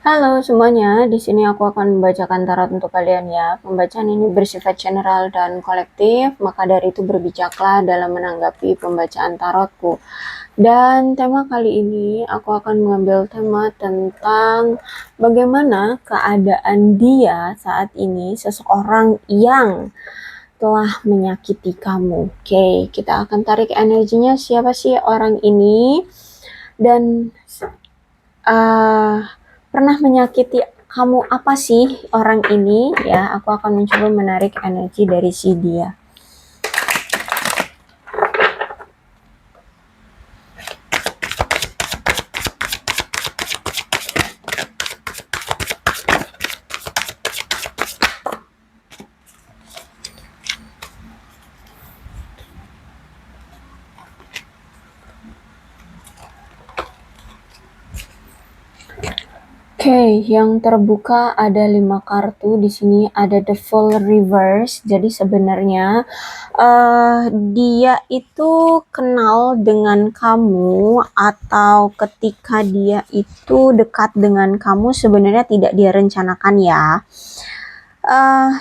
Halo semuanya, di sini aku akan membacakan tarot untuk kalian ya. Pembacaan ini bersifat general dan kolektif, maka dari itu berbijaklah dalam menanggapi pembacaan tarotku. Dan tema kali ini aku akan mengambil tema tentang bagaimana keadaan dia saat ini, seseorang yang telah menyakiti kamu. Oke, kita akan tarik energinya, siapa sih orang ini dan uh, pernah menyakiti kamu apa sih orang ini ya. Aku akan mencoba menarik energi dari si dia. Oke, yang terbuka ada 5 kartu. Di sini ada the full reverse. Jadi sebenarnya dia itu kenal dengan kamu, atau ketika dia itu dekat dengan kamu sebenarnya tidak dia rencanakan ya.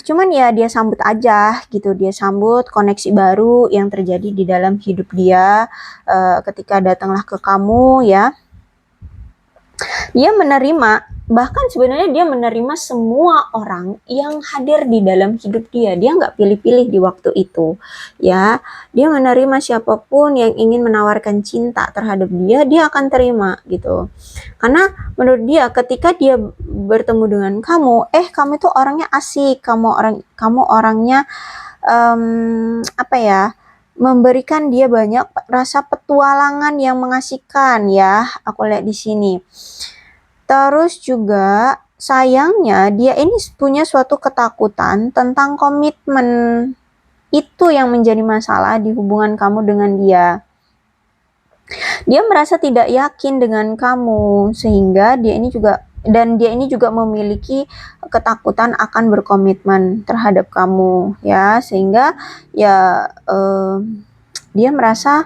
Cuman ya dia sambut aja gitu, dia sambut koneksi baru yang terjadi di dalam hidup dia ketika datanglah ke kamu ya. Dia menerima, bahkan sebenarnya dia menerima semua orang yang hadir di dalam hidup dia. Dia nggak pilih-pilih di waktu itu, ya. Dia menerima siapapun yang ingin menawarkan cinta terhadap dia, dia akan terima gitu. Karena menurut dia ketika dia bertemu dengan kamu, kamu tuh orangnya asik, kamu orangnya apa ya? Memberikan dia banyak rasa petualangan yang mengasihkan ya. Aku lihat di sini. Terus juga sayangnya dia ini punya suatu ketakutan tentang komitmen. Itu yang menjadi masalah di hubungan kamu dengan dia. Dia merasa tidak yakin dengan kamu, sehingga dia ini juga memiliki ketakutan akan berkomitmen terhadap kamu ya, sehingga ya dia merasa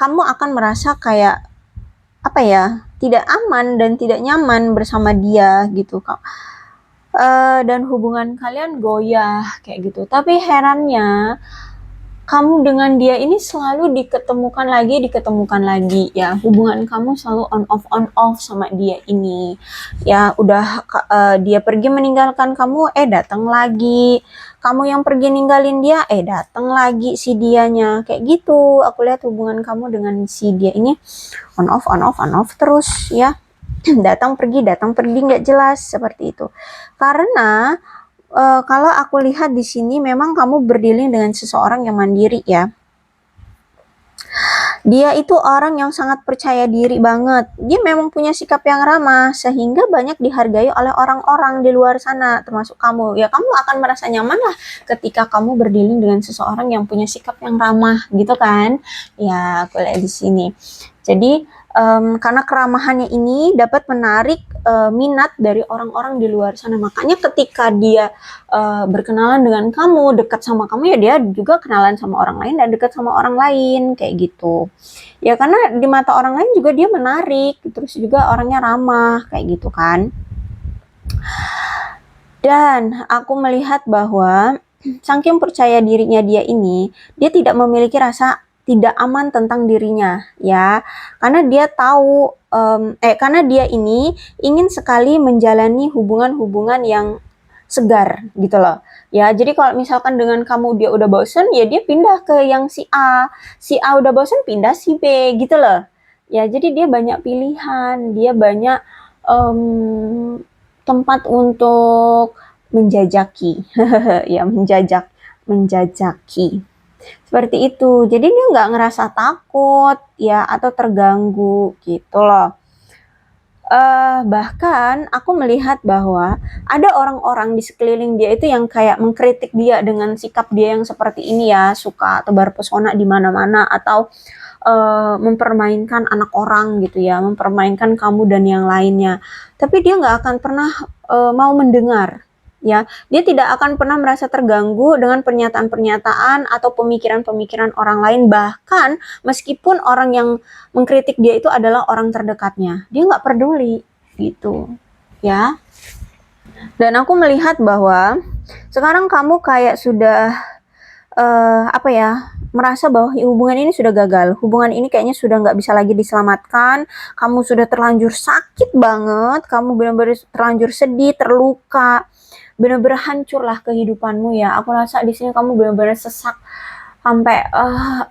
kamu akan merasa kayak apa ya, tidak aman dan tidak nyaman bersama dia gitu. Dan hubungan kalian goyah kayak gitu. Tapi herannya kamu dengan dia ini selalu diketemukan lagi ya. Hubungan kamu selalu on off sama dia ini ya. Udah dia pergi meninggalkan kamu, datang lagi. Kamu yang pergi ninggalin dia, datang lagi si dianya kayak gitu. Aku lihat hubungan kamu dengan si dia ini on off terus ya. datang pergi nggak jelas seperti itu. Karena kalau aku lihat di sini memang kamu berdealing dengan seseorang yang mandiri ya. Dia itu orang yang sangat percaya diri banget. Dia memang punya sikap yang ramah sehingga banyak dihargai oleh orang-orang di luar sana, termasuk kamu. Ya kamu akan merasa nyaman lah ketika kamu berdealing dengan seseorang yang punya sikap yang ramah gitu kan. Ya aku lihat di sini. Jadi karena keramahannya ini dapat menarik minat dari orang-orang di luar sana. Makanya ketika dia berkenalan dengan kamu, dekat sama kamu, ya dia juga kenalan sama orang lain dan dekat sama orang lain kayak gitu. Ya karena di mata orang lain juga dia menarik, terus juga orangnya ramah kayak gitu kan. Dan aku melihat bahwa saking percaya dirinya dia ini, dia tidak memiliki rasa tidak aman tentang dirinya ya, karena dia tahu karena dia ini ingin sekali menjalani hubungan-hubungan yang segar gitu loh ya. Jadi kalau misalkan dengan kamu dia udah bosen, ya dia pindah ke yang si A udah bosen pindah si B gitu loh ya. Jadi dia banyak pilihan, dia banyak tempat untuk menjajaki ya, menjajaki seperti itu. Jadi dia nggak ngerasa takut ya atau terganggu gitu loh. Bahkan aku melihat bahwa ada orang-orang di sekeliling dia itu yang kayak mengkritik dia dengan sikap dia yang seperti ini ya, suka tebar pesona di mana-mana atau mempermainkan anak orang gitu ya, mempermainkan kamu dan yang lainnya. Tapi dia nggak akan pernah mau mendengar ya. Dia tidak akan pernah merasa terganggu dengan pernyataan-pernyataan atau pemikiran-pemikiran orang lain, bahkan meskipun orang yang mengkritik dia itu adalah orang terdekatnya. Dia nggak peduli gitu, ya. Dan aku melihat bahwa sekarang kamu kayak sudah apa ya, merasa bahwa hubungan ini sudah gagal, hubungan ini kayaknya sudah nggak bisa lagi diselamatkan, kamu sudah terlanjur sakit banget, kamu benar-benar terlanjur sedih, terluka, benar-benar hancurlah kehidupanmu ya. Aku rasa di sini kamu benar-benar sesak sampai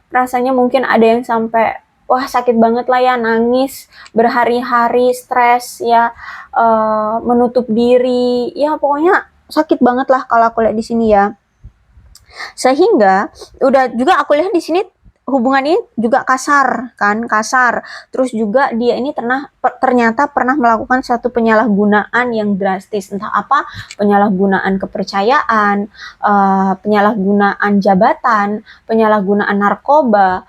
rasanya mungkin ada yang sampai wah sakit banget lah ya, nangis berhari-hari, stres ya, menutup diri, ya pokoknya sakit banget lah kalau aku lihat di sini ya. Sehingga udah juga aku lihat di sini hubungan ini juga kasar kan, kasar. Terus juga dia ini ternyata pernah melakukan satu penyalahgunaan yang drastis, entah apa, penyalahgunaan kepercayaan, penyalahgunaan jabatan, penyalahgunaan narkoba,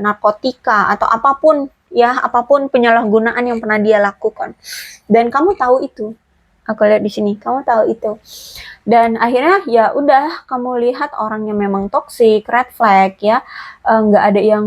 narkotika atau apapun ya, apapun penyalahgunaan yang pernah dia lakukan. Dan kamu tahu itu. Aku lihat di sini, kamu tahu itu. Dan akhirnya ya udah, kamu lihat orangnya memang toxic, red flag ya, nggak ada yang,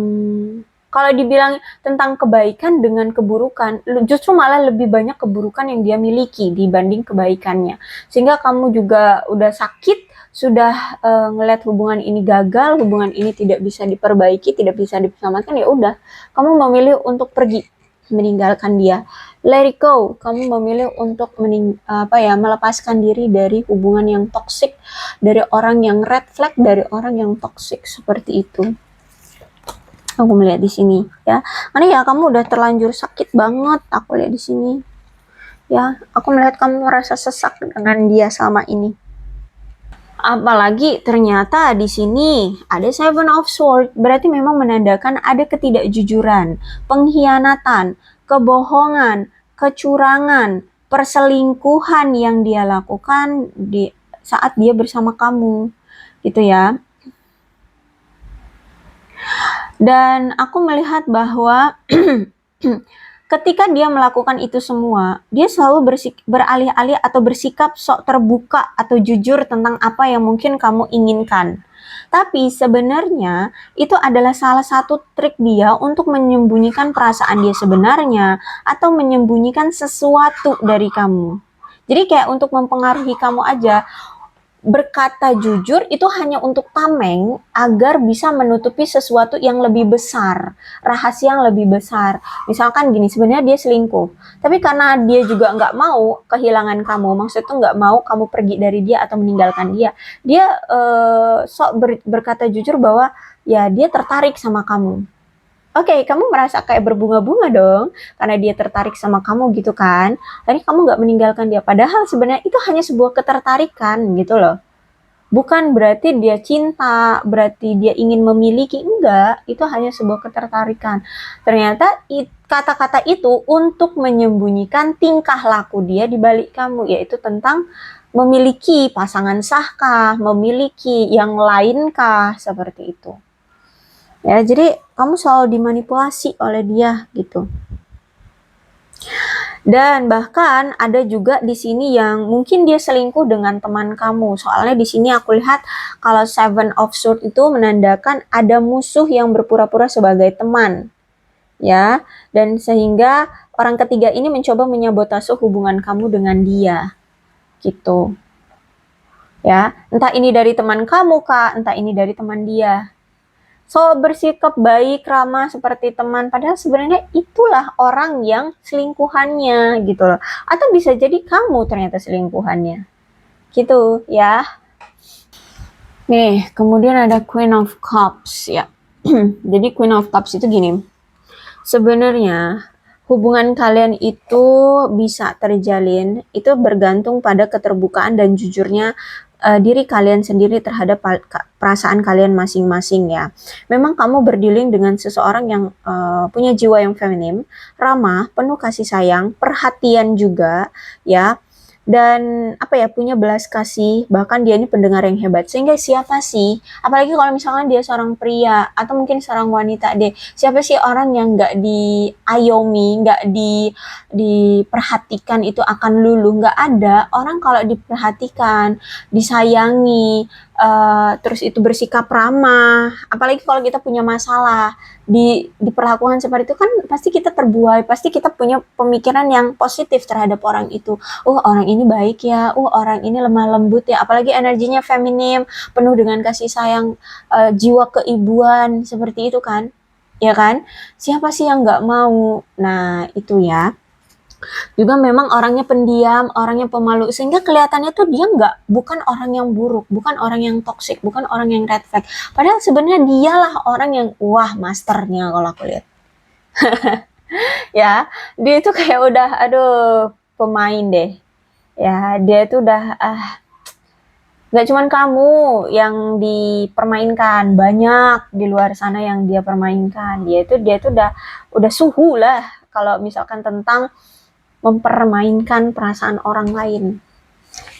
kalau dibilang tentang kebaikan dengan keburukan, justru malah lebih banyak keburukan yang dia miliki dibanding kebaikannya. Sehingga kamu juga udah sakit, sudah ngelihat hubungan ini gagal, hubungan ini tidak bisa diperbaiki, tidak bisa diselamatkan, ya udah, kamu memilih untuk pergi, meninggalkan dia. Let it go. Kamu memilih untuk melepaskan diri dari hubungan yang toksik, dari orang yang red flag, dari orang yang toksik seperti itu. Aku melihat di sini ya. Karena ya kamu udah terlanjur sakit banget. Aku lihat di sini. Ya, aku melihat kamu merasa sesak dengan dia selama ini. Apalagi ternyata di sini ada Seven of Swords, berarti memang menandakan ada ketidakjujuran, pengkhianatan, kebohongan, kecurangan, perselingkuhan yang dia lakukan di saat dia bersama kamu, gitu ya. Dan aku melihat bahwa ketika dia melakukan itu semua, dia selalu beralih-alih atau bersikap sok terbuka atau jujur tentang apa yang mungkin kamu inginkan. Tapi sebenarnya itu adalah salah satu trik dia untuk menyembunyikan perasaan dia sebenarnya atau menyembunyikan sesuatu dari kamu. Jadi kayak untuk mempengaruhi kamu aja. Berkata jujur itu hanya untuk tameng agar bisa menutupi sesuatu yang lebih besar, rahasia yang lebih besar. Misalkan gini, sebenarnya dia selingkuh, tapi karena dia juga nggak mau kehilangan kamu, maksudnya nggak mau kamu pergi dari dia atau meninggalkan dia, dia berkata jujur bahwa ya dia tertarik sama kamu. Oke, kamu merasa kayak berbunga-bunga dong, karena dia tertarik sama kamu gitu kan. Tapi kamu nggak meninggalkan dia. Padahal sebenarnya itu hanya sebuah ketertarikan gitu loh. Bukan berarti dia cinta, berarti dia ingin memiliki. Enggak, itu hanya sebuah ketertarikan. Ternyata kata-kata itu untuk menyembunyikan tingkah laku dia di balik kamu, yaitu tentang memiliki pasangan sahkah, memiliki yang lainkah, seperti itu. Ya, jadi kamu selalu dimanipulasi oleh dia gitu. Dan bahkan ada juga di sini yang mungkin dia selingkuh dengan teman kamu. Soalnya di sini aku lihat kalau Seven of Swords itu menandakan ada musuh yang berpura-pura sebagai teman. Ya, dan sehingga orang ketiga ini mencoba menyabotase hubungan kamu dengan dia. Gitu. Ya, entah ini dari teman kamu kah, entah ini dari teman dia. So bersikap baik, ramah seperti teman, padahal sebenarnya itulah orang yang selingkuhannya gitu loh. Atau bisa jadi kamu ternyata selingkuhannya. Gitu ya. Nih, kemudian ada Queen of Cups ya. Jadi Queen of Cups itu gini. Sebenarnya hubungan kalian itu bisa terjalin itu bergantung pada keterbukaan dan jujurnya diri kalian sendiri terhadap perasaan kalian masing-masing ya. Memang kamu berdealing dengan seseorang yang punya jiwa yang feminim, ramah, penuh kasih sayang, perhatian juga ya. dan apa ya, punya belas kasih, bahkan dia ini pendengar yang hebat. Sehingga siapa sih, apalagi kalau misalkan dia seorang pria atau mungkin seorang wanita deh, siapa sih orang yang nggak diayomi, nggak diperhatikan itu akan luluh? Nggak ada. Orang kalau diperhatikan, disayangi, terus itu bersikap ramah, apalagi kalau kita punya masalah, diperlakukan seperti itu kan pasti kita terbuai, pasti kita punya pemikiran yang positif terhadap orang itu. Orang ini baik ya, orang ini lemah lembut ya, apalagi energinya feminim, penuh dengan kasih sayang, jiwa keibuan, seperti itu kan, ya kan? Siapa sih yang nggak mau? Nah, itu ya. Juga memang orangnya pendiam, orangnya pemalu, sehingga kelihatannya tuh dia bukan orang yang buruk, bukan orang yang toksik, bukan orang yang red flag. Padahal sebenarnya dialah orang yang, wah, masternya kalau aku lihat. Ya, dia itu kayak udah, aduh, pemain deh. Ya, dia itu udah, gak cuman kamu yang dipermainkan, banyak di luar sana yang dia permainkan. Dia itu udah suhu lah kalau misalkan tentang mempermainkan perasaan orang lain.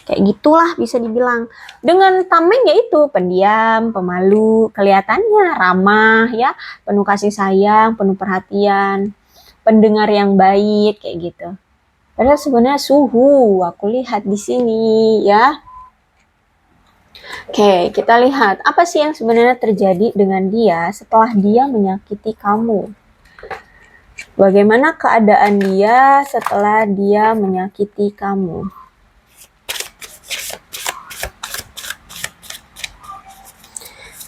Kayak gitulah bisa dibilang. Dengan tameng yaitu pendiam, pemalu, kelihatannya ramah ya, penuh kasih sayang, penuh perhatian, pendengar yang baik kayak gitu. Padahal sebenarnya suhu, aku lihat di sini ya. Oke, kita lihat apa sih yang sebenarnya terjadi dengan dia setelah dia menyakiti kamu. Bagaimana keadaan dia setelah dia menyakiti kamu?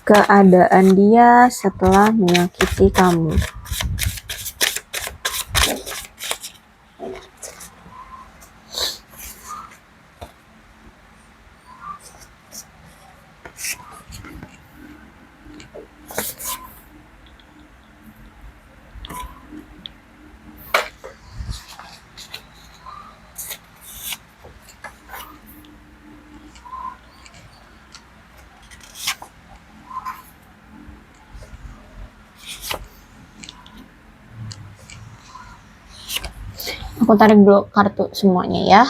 Keadaan dia setelah menyakiti kamu. Aku tarik dulu kartu semuanya ya.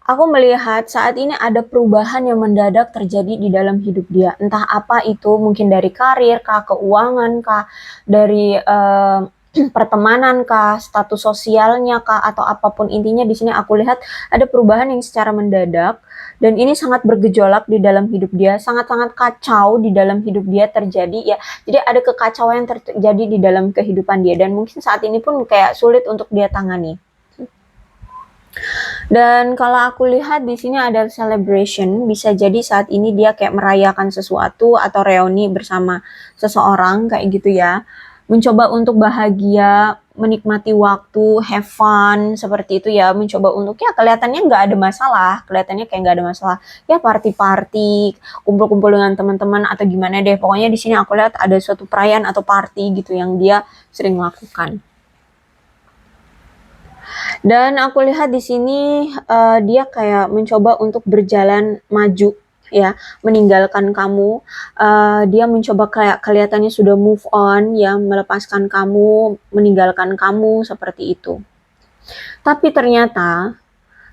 Aku melihat saat ini ada perubahan yang mendadak terjadi di dalam hidup dia. Entah apa itu, mungkin dari karir kah, keuangan kah, dari pertemanan kah, status sosialnya kah, atau apapun intinya di sini aku lihat ada perubahan yang secara mendadak dan ini sangat bergejolak di dalam hidup dia, sangat-sangat kacau di dalam hidup dia terjadi ya. Jadi ada kekacauan yang terjadi di dalam kehidupan dia dan mungkin saat ini pun kayak sulit untuk dia tangani. Dan kalau aku lihat di sini ada celebration, bisa jadi saat ini dia kayak merayakan sesuatu atau reuni bersama seseorang kayak gitu ya. Mencoba untuk bahagia, menikmati waktu, have fun, seperti itu ya. Mencoba untuk ya kelihatannya nggak ada masalah, kelihatannya kayak nggak ada masalah. Ya party-party, kumpul-kumpul dengan teman-teman atau gimana deh. Pokoknya di sini aku lihat ada suatu perayaan atau party gitu yang dia sering lakukan. Dan aku lihat di sini dia kayak mencoba untuk berjalan maju ya, meninggalkan kamu. Dia mencoba kayak kelihatannya sudah move on ya, melepaskan kamu, meninggalkan kamu seperti itu. Tapi ternyata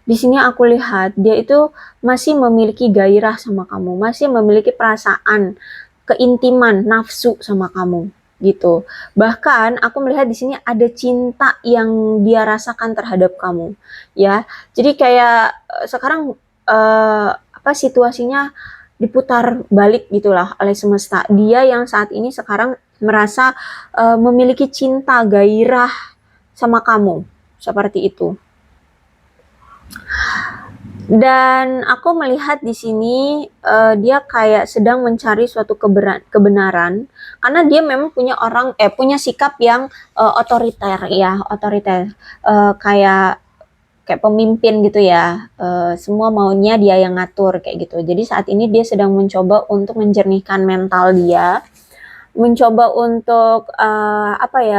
di sini aku lihat dia itu masih memiliki gairah sama kamu, masih memiliki perasaan keintiman, nafsu sama kamu gitu. Bahkan aku melihat di sini ada cinta yang dia rasakan terhadap kamu, ya. Jadi kayak sekarang apa situasinya diputar balik gitulah oleh semesta. Dia yang saat ini sekarang merasa memiliki cinta, gairah sama kamu, seperti itu. Dan aku melihat di sini dia kayak sedang mencari suatu kebenaran karena dia memang punya sikap yang otoriter ya, kayak pemimpin gitu ya. Semua maunya dia yang ngatur kayak gitu. Jadi saat ini dia sedang mencoba untuk menjernihkan mental dia, mencoba untuk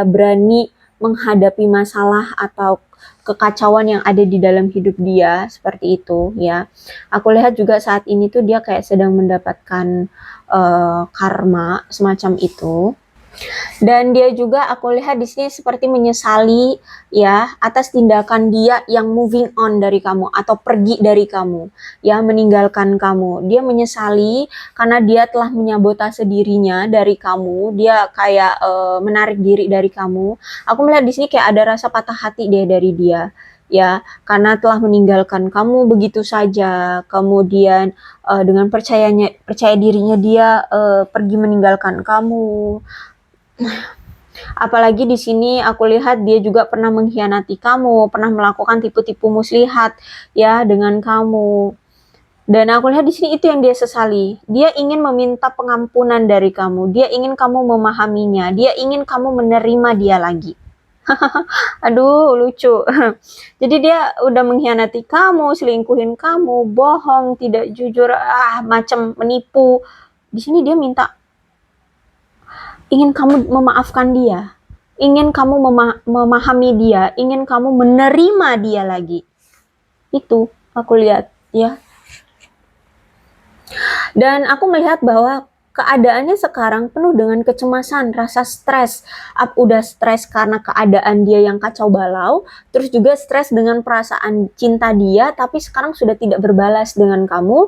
berani menghadapi masalah atau kekacauan yang ada di dalam hidup dia, seperti itu ya. Aku lihat juga saat ini tuh dia kayak sedang mendapatkan karma semacam itu. Dan dia juga aku lihat di sini seperti menyesali ya atas tindakan dia yang moving on dari kamu atau pergi dari kamu, ya meninggalkan kamu. Dia menyesali karena dia telah menyabotase dirinya dari kamu. Dia kayak menarik diri dari kamu. Aku melihat di sini kayak ada rasa patah hati deh dari dia. Ya, karena telah meninggalkan kamu begitu saja. Kemudian dengan percaya dirinya dia pergi meninggalkan kamu. Apalagi di sini aku lihat dia juga pernah mengkhianati kamu, pernah melakukan tipu-tipu muslihat ya dengan kamu. Dan aku lihat di sini itu yang dia sesali. Dia ingin meminta pengampunan dari kamu. Dia ingin kamu memahaminya. Dia ingin kamu menerima dia lagi. Aduh, lucu. Jadi dia udah mengkhianati kamu, selingkuhin kamu, bohong, tidak jujur, macam menipu. Di sini dia minta ingin kamu memaafkan dia, ingin kamu memahami dia, ingin kamu menerima dia lagi. Itu aku lihat ya. Dan aku melihat bahwa keadaannya sekarang penuh dengan kecemasan, rasa stres. Udah stres karena keadaan dia yang kacau balau, terus juga stres dengan perasaan cinta dia, tapi sekarang sudah tidak berbalas dengan kamu.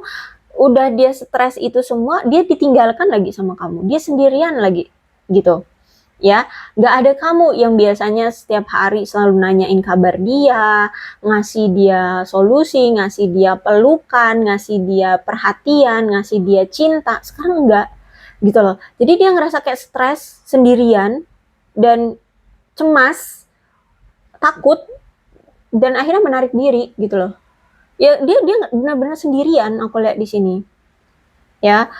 Udah dia stres itu semua, dia ditinggalkan lagi sama kamu. Dia sendirian lagi, gitu. Ya, nggak ada kamu yang biasanya setiap hari selalu nanyain kabar dia, ngasih dia solusi, ngasih dia pelukan, ngasih dia perhatian, ngasih dia cinta. Sekarang nggak, gitu loh. Jadi dia ngerasa kayak stres sendirian dan cemas, takut, dan akhirnya menarik diri, gitu loh. Ya dia benar-benar sendirian. Aku lihat di sini, ya.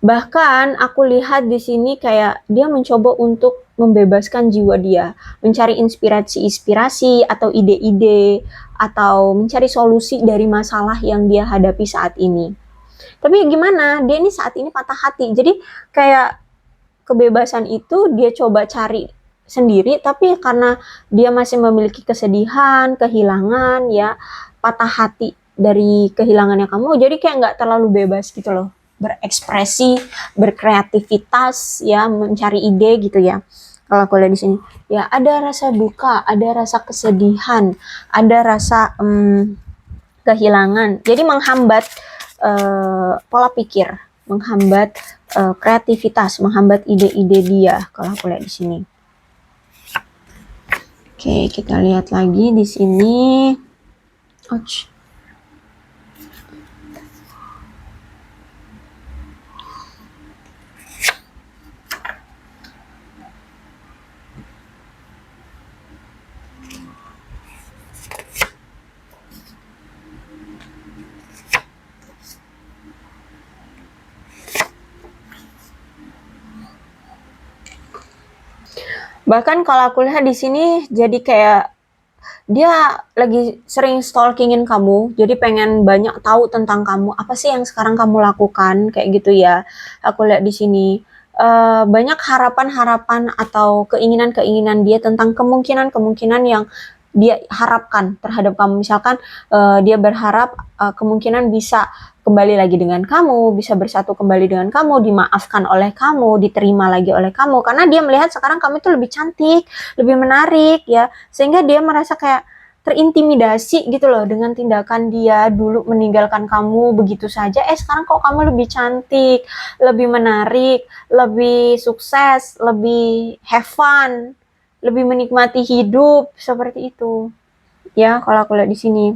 Bahkan aku lihat di sini kayak dia mencoba untuk membebaskan jiwa dia, mencari inspirasi-inspirasi atau ide-ide atau mencari solusi dari masalah yang dia hadapi saat ini. Tapi gimana? Dia ini saat ini patah hati. Jadi kayak kebebasan itu dia coba cari sendiri, tapi karena dia masih memiliki kesedihan, kehilangan, ya patah hati dari kehilangannya kamu, jadi kayak nggak terlalu bebas gitu loh, berekspresi, berkreativitas, ya mencari ide gitu ya. Kalau aku lihat di sini, ya ada rasa duka, ada rasa kesedihan, ada rasa kehilangan. Jadi menghambat pola pikir, menghambat kreativitas, menghambat ide-ide dia kalau aku lihat di sini. Oke, kita lihat lagi di sini. Ouch. Bahkan kalau aku lihat di sini jadi kayak dia lagi sering stalkingin kamu, jadi pengen banyak tahu tentang kamu. Apa sih yang sekarang kamu lakukan kayak gitu ya. Aku lihat di sini banyak harapan-harapan atau keinginan-keinginan dia tentang kemungkinan-kemungkinan yang dia harapkan terhadap kamu. Misalkan dia berharap kemungkinan bisa kembali lagi dengan kamu, bisa bersatu kembali dengan kamu, dimaafkan oleh kamu, diterima lagi oleh kamu. Karena dia melihat sekarang kamu itu lebih cantik, lebih menarik ya. Sehingga dia merasa kayak terintimidasi gitu loh dengan tindakan dia dulu meninggalkan kamu begitu saja. Sekarang kok kamu lebih cantik, lebih menarik, lebih sukses, lebih have fun, lebih menikmati hidup seperti itu. Ya, kalau aku lihat di sini.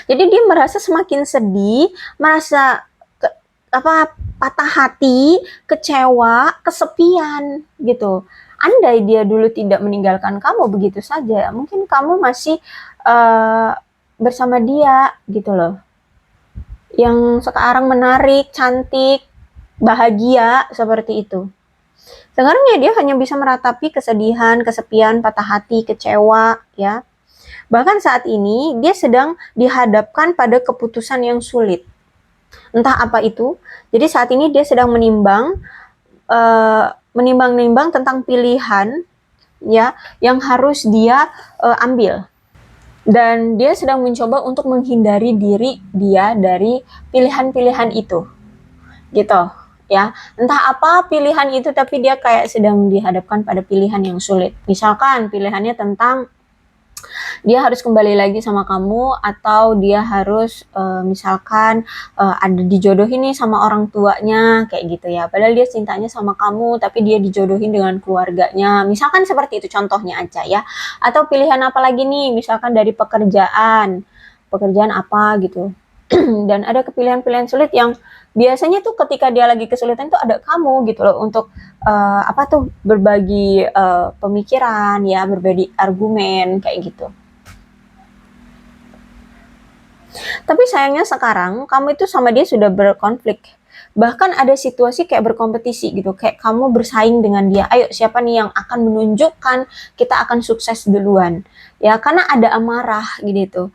Jadi dia merasa semakin sedih, merasa patah hati, kecewa, kesepian gitu. Andai dia dulu tidak meninggalkan kamu begitu saja, mungkin kamu masih bersama dia gitu loh. Yang sekarang menarik, cantik, bahagia seperti itu. Sekarang ya dia hanya bisa meratapi kesedihan, kesepian, patah hati, kecewa ya. Bahkan saat ini dia sedang dihadapkan pada keputusan yang sulit. Entah apa itu. Jadi saat ini dia sedang menimbang-nimbang tentang pilihan ya yang harus dia ambil. Dan dia sedang mencoba untuk menghindari diri dia dari pilihan-pilihan itu, gitu ya. Entah apa pilihan itu, tapi dia kayak sedang dihadapkan pada pilihan yang sulit. Misalkan pilihannya tentang dia harus kembali lagi sama kamu, atau dia harus misalkan ada dijodohin nih sama orang tuanya kayak gitu ya, padahal dia cintanya sama kamu tapi dia dijodohin dengan keluarganya, misalkan seperti itu contohnya aja ya. Atau pilihan apa lagi nih, misalkan dari pekerjaan apa gitu. Dan ada pilihan-pilihan sulit yang biasanya tuh ketika dia lagi kesulitan tuh ada kamu gitu loh, untuk apa tuh, berbagi pemikiran ya, berbagi argumen kayak gitu. Tapi sayangnya sekarang kamu itu sama dia sudah berkonflik. Bahkan ada situasi kayak berkompetisi gitu, kayak kamu bersaing dengan dia. Ayo, siapa nih yang akan menunjukkan kita akan sukses duluan? Ya, karena ada amarah gitu.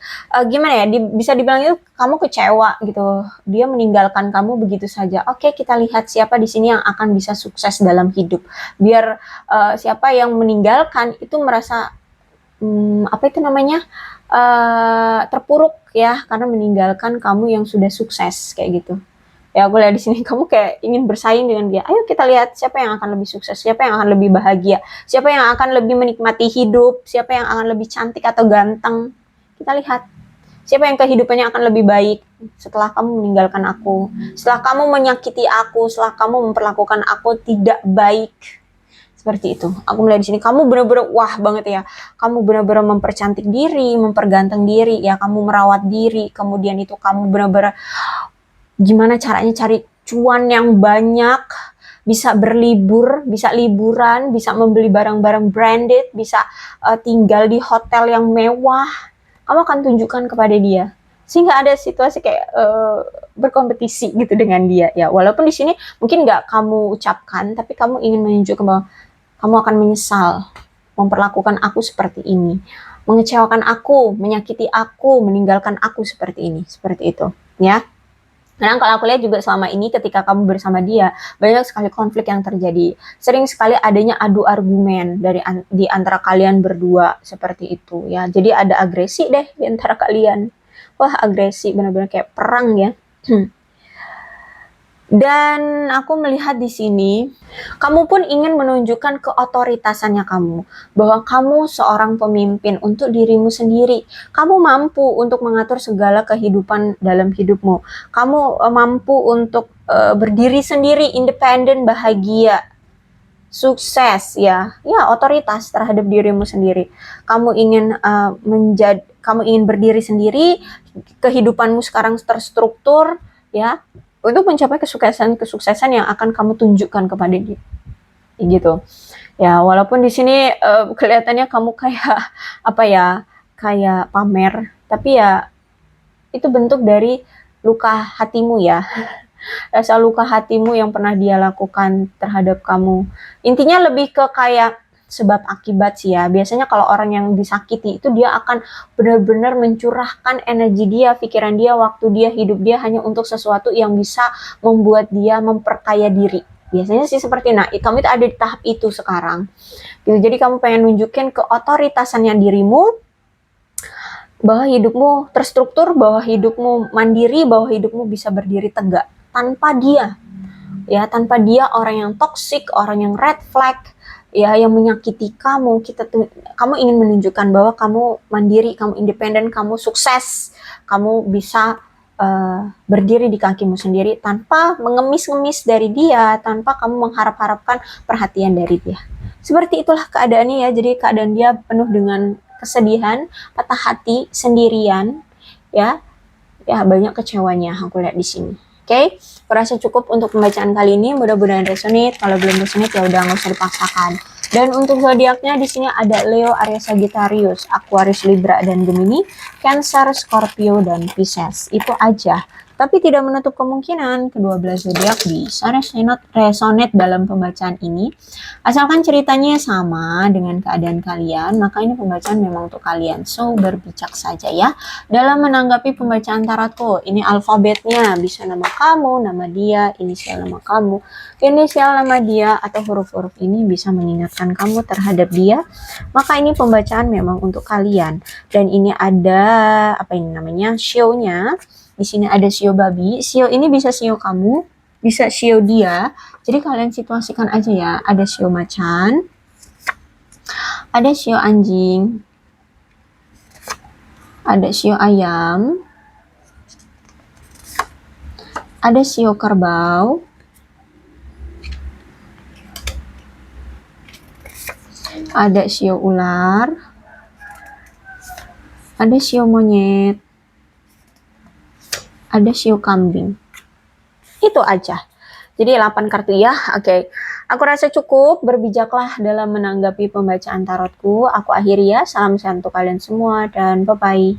Gimana ya? Bisa dibilang itu kamu kecewa gitu. Dia meninggalkan kamu begitu saja. Oke, kita lihat siapa di sini yang akan bisa sukses dalam hidup. Biar siapa yang meninggalkan itu merasa apa itu namanya, terpuruk ya, karena meninggalkan kamu yang sudah sukses kayak gitu. Ya aku lihat di sini kamu kayak ingin bersaing dengan dia. Ayo kita lihat siapa yang akan lebih sukses, siapa yang akan lebih bahagia, siapa yang akan lebih menikmati hidup, siapa yang akan lebih cantik atau ganteng. Kita lihat siapa yang kehidupannya akan lebih baik setelah kamu meninggalkan aku, setelah kamu menyakiti aku, setelah kamu memperlakukan aku tidak baik. Seperti itu. Aku melihat di sini kamu benar-benar wah banget ya. Kamu benar-benar mempercantik diri, memperganteng diri ya, kamu merawat diri. Kemudian itu kamu benar-benar gimana caranya cari cuan yang banyak, bisa berlibur, bisa liburan, bisa membeli barang-barang branded, bisa tinggal di hotel yang mewah. Kamu akan tunjukkan kepada dia. Sehingga ada situasi kayak berkompetisi gitu dengan dia ya. Walaupun di sini mungkin nggak kamu ucapkan, tapi kamu ingin menunjukkan bahwa kamu akan menyesal memperlakukan aku seperti ini, mengecewakan aku, menyakiti aku, meninggalkan aku seperti ini, seperti itu, ya. Karena kalau aku lihat juga selama ini ketika kamu bersama dia, banyak sekali konflik yang terjadi. Sering sekali adanya adu argumen di antara kalian berdua, seperti itu, ya. Jadi ada agresi deh di antara kalian. Wah, agresi benar-benar kayak perang ya. Dan aku melihat di sini, kamu pun ingin menunjukkan keotoritasannya kamu, bahwa kamu seorang pemimpin untuk dirimu sendiri. Kamu mampu untuk mengatur segala kehidupan dalam hidupmu. Kamu mampu untuk berdiri sendiri, independen, bahagia, sukses ya, otoritas terhadap dirimu sendiri. Kamu ingin kamu ingin berdiri sendiri, kehidupanmu sekarang terstruktur ya, untuk mencapai kesuksesan yang akan kamu tunjukkan kepada dia gitu ya. Walaupun di sini kelihatannya kamu kayak apa ya, kayak pamer, tapi ya itu bentuk dari luka hatimu ya. Rasa luka hatimu yang pernah dia lakukan terhadap kamu. Intinya lebih ke kayak sebab akibat sih ya. Biasanya kalau orang yang disakiti itu dia akan benar-benar mencurahkan energi dia, pikiran dia, waktu dia, hidup dia hanya untuk sesuatu yang bisa membuat dia memperkaya diri. Biasanya sih seperti, nah kamu itu ada di tahap itu sekarang. Jadi kamu pengen nunjukin keotoritasannya dirimu, bahwa hidupmu terstruktur, bahwa hidupmu mandiri, bahwa hidupmu bisa berdiri tegak tanpa dia. Ya, tanpa dia orang yang toksik, orang yang red flag, ya, yang menyakiti kamu. Kamu ingin menunjukkan bahwa kamu mandiri, kamu independen, kamu sukses, kamu bisa berdiri di kakimu sendiri tanpa mengemis-ngemis dari dia, tanpa kamu mengharap-harapkan perhatian dari dia. Seperti itulah keadaannya ya. Jadi keadaan dia penuh dengan kesedihan, patah hati, sendirian, ya, banyak kecewanya aku lihat di sini. Oke, aku rasa cukup untuk pembacaan kali ini. Mudah-mudahan resonate. Kalau belum resonate ya udah nggak usah dipaksakan. Dan untuk zodiaknya di sini ada Leo, Aries, Sagittarius, Aquarius, Libra, dan Gemini, Cancer, Scorpio, dan Pisces. Itu aja. Tapi tidak menutup kemungkinan kedua belah zodiak bisa resonate dalam pembacaan ini. Asalkan ceritanya sama dengan keadaan kalian, maka ini pembacaan memang untuk kalian. So, berbijak saja ya dalam menanggapi pembacaan tarotku. Ini alfabetnya, bisa nama kamu, nama dia, inisial nama kamu, inisial nama dia, atau huruf-huruf ini bisa mengingatkan kamu terhadap dia. Maka ini pembacaan memang untuk kalian. Dan ini ada apa ini namanya? Shio-nya. Di sini ada shio babi. Shio ini bisa shio kamu, bisa shio dia. Jadi kalian situasikan aja ya. Ada shio macan, ada shio anjing, ada shio ayam, ada shio kerbau, ada shio ular, ada shio monyet, ada shio kambing. Itu aja. Jadi 8 kartu ya. Oke. Aku rasa cukup. Berbijaklah dalam menanggapi pembacaan tarotku. Aku akhiri ya. Salam sehat untuk kalian semua dan bye-bye.